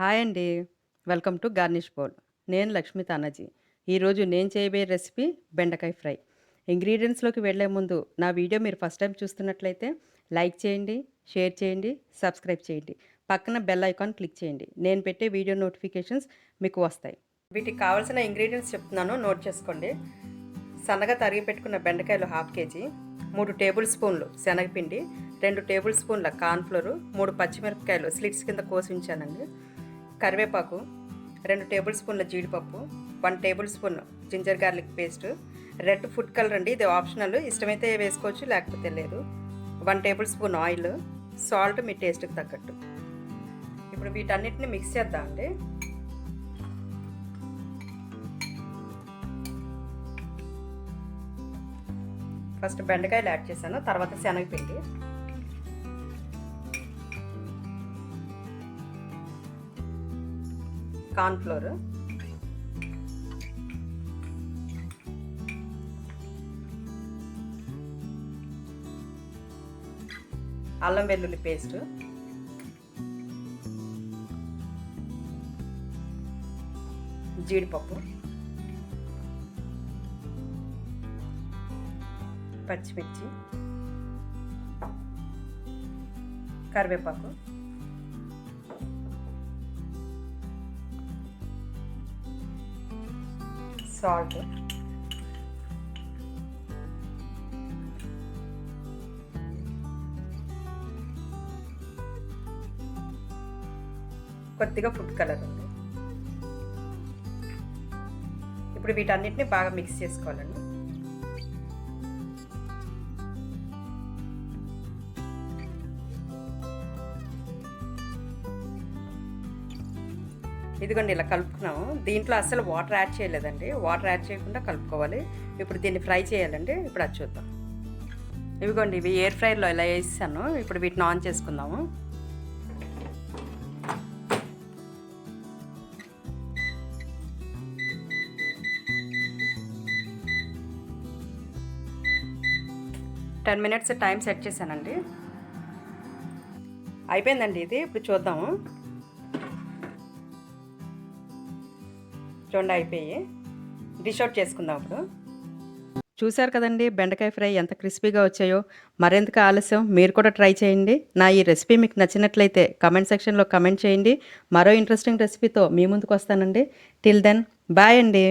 Hi అండి. Welcome to garnish bowl. నేను లక్ష్మి తానాజీ. ఈరోజు నేను చేయబోయే రెసిపీ బెండకాయ ఫ్రై. ఇంగ్రీడియంట్స్‌లోకి వెళ్ళే ముందు నా వీడియో మీరు ఫస్ట్ టైం చూస్తున్నట్లయితే లైక్ చేయండి, షేర్ చేయండి, సబ్స్క్రైబ్ చేయండి. పక్కన బెల్ ఐకాన్ క్లిక్ చేయండి. నేను పెట్టే వీడియో నోటిఫికేషన్స్ మీకు వస్తాయి. వీటికి కావాల్సిన ఇంగ్రీడియంట్స్ చెప్తున్నాను, నోట్ చేసుకోండి. సన్నగా తరిగి పెట్టుకున్న బెండకాయలు 1/2 కేజీ, 3 టేబుల్ స్పూన్లు శనగపిండి, 2 టేబుల్ స్పూన్ల కార్న్‌ఫ్లోర్, 3 పచ్చిమిరపకాయలు స్లిట్స్ కింద కోసి ఉంచానండి, కరివేపాకు, 2 టేబుల్ స్పూన్ల జీడిపప్పు, 1 table spoon ginger garlic paste, red food colour అండి, ఇది ఆప్షనల్, ఇష్టమైతే వేసుకోవచ్చు లేకపోతే లేదు, 1 టేబుల్ స్పూన్ ఆయిల్, సాల్ట్ మీ టేస్ట్కి తగ్గట్టు. ఇప్పుడు వీటన్నిటిని మిక్స్ చేద్దాం అండి. ఫస్ట్ బెండకాయలు యాడ్ చేశాను, తర్వాత శనగపిండి, కార్న్‌ఫ్లోర్, అల్లం వెల్లుల్లి పేస్ట్, జీడిపప్పు, పచ్చిమిర్చి, కరివేపాకు, సాల్ట్, కొద్దిగా ఫుడ్ కలర్ ఉంది. ఇప్పుడు వీటన్నిటిని బాగా మిక్స్ చేసుకోవాలండి. ఇదిగోండి ఇలా కలుపుకున్నాము. దీంట్లో అస్సలు వాటర్ యాడ్ చేయలేదండి, వాటర్ యాడ్ చేయకుండా కలుపుకోవాలి. ఇప్పుడు దీన్ని ఫ్రై చేయాలండి, ఇప్పుడు అది చూద్దాం. ఇవిగోండి ఇవి ఎయిర్ ఫ్రైర్లో ఇలా వేసాను. ఇప్పుడు వీటిని ఆన్ చేసుకుందాము. టెన్ మినిట్స్ టైం సెట్ చేశానండి. అయిపోయిందండి ఇది. ఇప్పుడు చూద్దాము. చూడండి అయిపోయి, డిష్ అవుట్ చేసుకుందాం. ఇప్పుడు చూశారు కదండి బెండకాయ ఫ్రై ఎంత క్రిస్పీగా వచ్చాయో. మరెందుకు ఆలస్యం, మీరు కూడా ట్రై చేయండి. నా ఈ రెసిపీ మీకు నచ్చినట్లయితే కమెంట్ సెక్షన్లో కమెంట్ చేయండి. మరో ఇంట్రెస్టింగ్ రెసిపీతో మీ ముందుకు వస్తానండి. టిల్ దెన్ బాయ్ అండి.